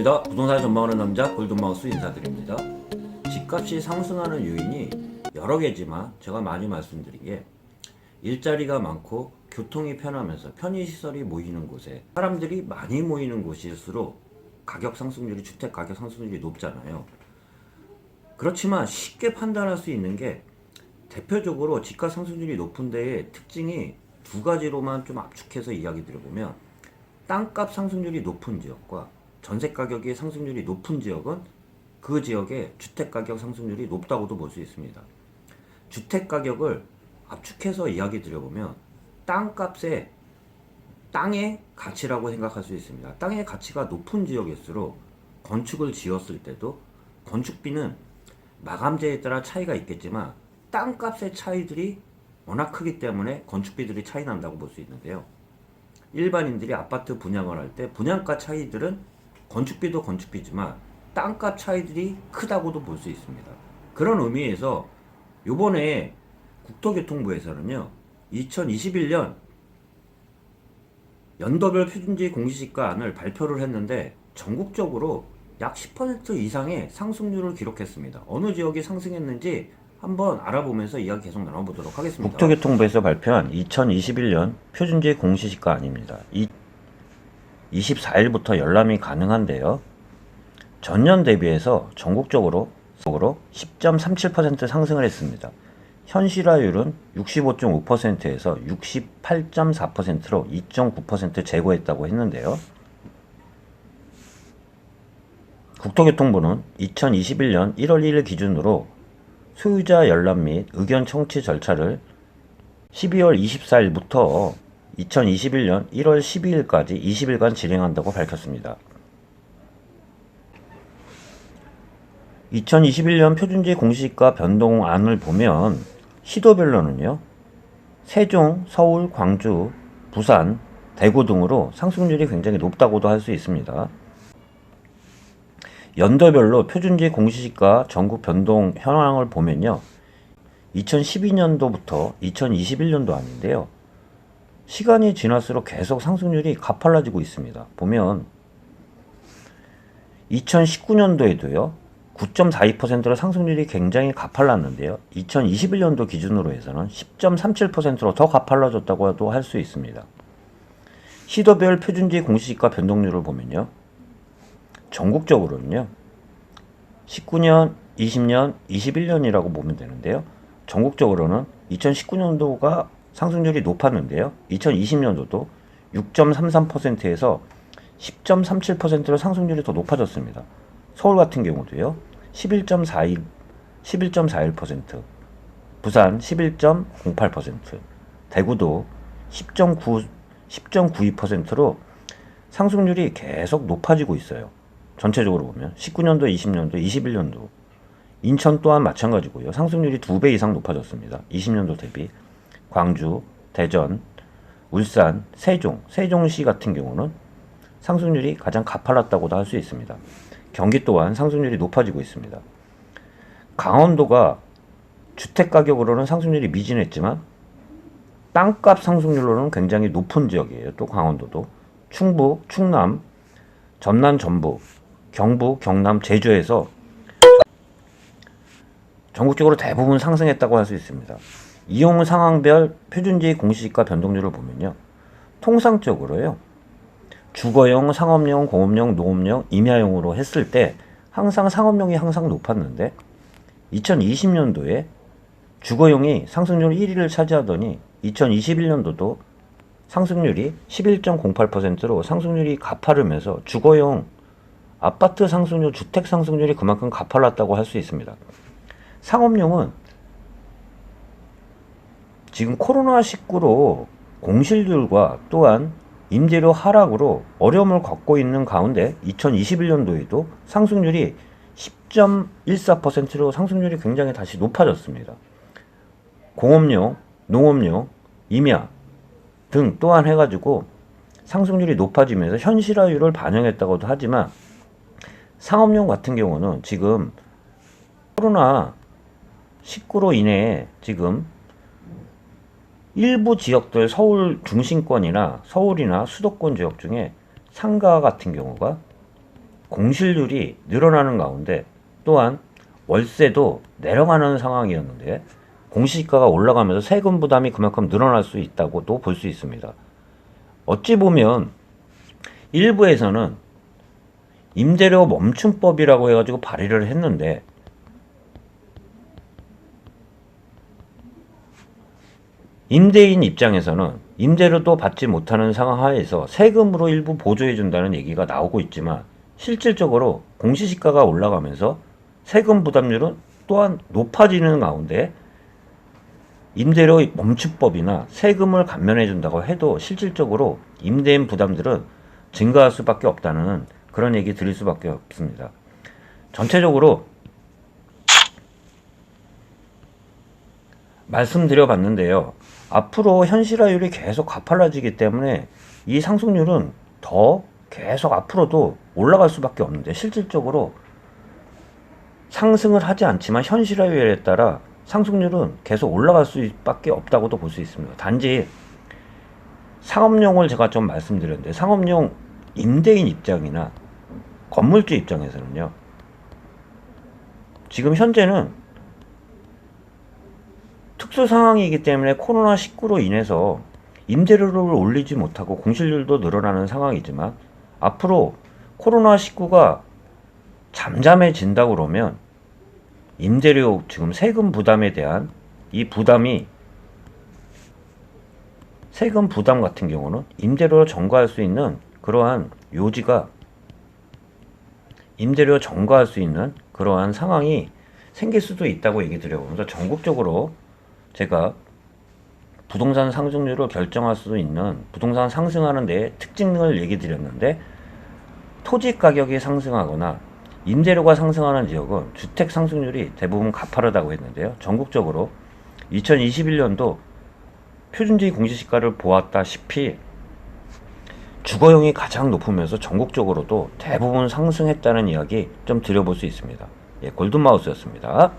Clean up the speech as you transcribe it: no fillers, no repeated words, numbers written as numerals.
반갑습니다. 부동산 전망하는 남자 골든마우스 인사드립니다. 집값이 상승하는 요인이 여러 개지만 제가 많이 말씀드리기에 일자리가 많고 교통이 편하면서 편의시설이 모이는 곳에 사람들이 많이 모이는 곳일수록 가격 상승률이 주택 가격 상승률이 높잖아요. 그렇지만 쉽게 판단할 수 있는 게 대표적으로 집값 상승률이 높은 데의 특징이 두 가지로만 좀 압축해서 이야기 드려보면 땅값 상승률이 높은 지역과 전세 가격의 상승률이 높은 지역은 그 지역의 주택 가격 상승률이 높다고도 볼 수 있습니다. 주택 가격을 압축해서 이야기 드려보면 땅값의 땅의 가치라고 생각할 수 있습니다. 땅의 가치가 높은 지역일수록 건축을 지었을 때도 건축비는 마감재에 따라 차이가 있겠지만 땅값의 차이들이 워낙 크기 때문에 건축비들이 차이 난다고 볼 수 있는데요. 일반인들이 아파트 분양을 할 때 분양가 차이들은 건축비도 건축비지만 땅값 차이들이 크다고도 볼 수 있습니다. 그런 의미에서 요번에 국토교통부에서는요 2021년 연도별 표준지 공시지가안을 발표를 했는데 전국적으로 약 10% 이상의 상승률을 기록했습니다. 어느 지역이 상승했는지 한번 알아보면서 이야기 계속 나눠보도록 하겠습니다. 국토교통부에서 발표한 2021년 표준지 공시지가안입니다. 24일부터 열람이 가능한데요. 전년 대비해서 전국적으로 10.37% 상승을 했습니다. 현실화율은 65.5%에서 68.4%로 2.9% 제고했다고 했는데요. 국토교통부는 2021년 1월 1일 기준으로 소유자 열람 및 의견 청취 절차를 12월 24일부터 2021년 1월 12일까지 20일간 진행한다고 밝혔습니다. 2021년 표준지 공시지가 변동안을 보면 시도별로는요. 세종, 서울, 광주, 부산, 대구 등으로 상승률이 굉장히 높다고도 할 수 있습니다. 연도별로 표준지 공시지가 전국 변동 현황을 보면요. 2012년도부터 2021년도 아닌데요. 시간이 지날수록 계속 상승률이 가팔라지고 있습니다. 보면 2019년도에도요. 9.42%로 상승률이 굉장히 가팔랐는데요. 2021년도 기준으로 해서는 10.37%로 더 가팔라졌다고도 할 수 있습니다. 시도별 표준지 공시지가 변동률을 보면요. 전국적으로는요. 19년, 20년, 21년이라고 보면 되는데요. 전국적으로는 2019년도가 상승률이 높았는데요. 2020년도도 6.33%에서 10.37%로 상승률이 더 높아졌습니다. 서울 같은 경우도요. 11.41%, 부산 11.08%, 대구도 10.92%로 상승률이 계속 높아지고 있어요. 전체적으로 보면 19년도, 20년도, 21년도 인천 또한 마찬가지고요. 상승률이 2배 이상 높아졌습니다. 20년도 대비 광주, 대전, 울산, 세종시 같은 경우는 상승률이 가장 가팔랐다고도 할 수 있습니다. 경기 또한 상승률이 높아지고 있습니다. 강원도가 주택가격으로는 상승률이 미진했지만 땅값 상승률로는 굉장히 높은 지역이에요. 또 강원도도 충북, 충남, 전남, 전북, 경북, 경남, 제주에서 전국적으로 대부분 상승했다고 할 수 있습니다. 이용 상황별 표준지 공시지가 변동률을 보면요. 통상적으로요. 주거용, 상업용, 공업용, 농업용, 임야용으로 했을 때 항상 상업용이 항상 높았는데 2020년도에 주거용이 상승률 1위를 차지하더니 2021년도도 상승률이 11.08%로 상승률이 가파르면서 주거용 아파트 상승률, 주택 상승률이 그만큼 가팔랐다고 할 수 있습니다. 상업용은 지금 코로나19로 공실률과 또한 임대료 하락으로 어려움을 겪고 있는 가운데 2021년도에도 상승률이 10.14%로 상승률이 굉장히 다시 높아졌습니다. 공업용, 농업용, 임야 등 또한 해가지고 상승률이 높아지면서 현실화율을 반영했다고도 하지만 상업용 같은 경우는 지금 코로나19로 인해 지금 일부 지역들 서울 중심권이나 서울이나 수도권 지역 중에 상가 같은 경우가 공실률이 늘어나는 가운데 또한 월세도 내려가는 상황이었는데 공시지가가 올라가면서 세금 부담이 그만큼 늘어날 수 있다고도 볼 수 있습니다. 어찌 보면 일부에서는 임대료 멈춤법이라고 해가지고 발의를 했는데 임대인 입장에서는 임대료도 받지 못하는 상황 하에서 세금으로 일부 보조해준다는 얘기가 나오고 있지만 실질적으로 공시지가가 올라가면서 세금 부담률은 또한 높아지는 가운데 임대료 멈춤법이나 세금을 감면해준다고 해도 실질적으로 임대인 부담들은 증가할 수밖에 없다는 그런 얘기 드릴 수밖에 없습니다. 전체적으로 말씀드려봤는데요. 앞으로 현실화율이 계속 가팔라지기 때문에 이 상승률은 더 계속 앞으로도 올라갈 수밖에 없는데 실질적으로 상승을 하지 않지만 현실화율에 따라 상승률은 계속 올라갈 수밖에 없다고도 볼 수 있습니다. 단지 상업용을 제가 좀 말씀드렸는데 상업용 임대인 입장이나 건물주 입장에서는요. 지금 현재는 특수 상황이기 때문에 코로나19로 인해서 임대료를 올리지 못하고 공실률도 늘어나는 상황이지만 앞으로 코로나19가 잠잠해진다고 그러면 임대료 지금 세금 부담에 대한 이 부담이 세금 부담 같은 경우는 임대료를 전가할 수 있는 그러한 요지가 임대료 전가할 수 있는 그러한 상황이 생길 수도 있다고 얘기 드려보면서 전국적으로 제가 부동산 상승률을 결정할 수 있는 부동산 상승하는 데의 특징을 얘기 드렸는데 토지 가격이 상승하거나 임대료가 상승하는 지역은 주택 상승률이 대부분 가파르다고 했는데요. 전국적으로 2021년도 표준지 공시지가를 보았다시피 주거용이 가장 높으면서 전국적으로도 대부분 상승했다는 이야기 좀 드려볼 수 있습니다. 예, 골든마우스였습니다.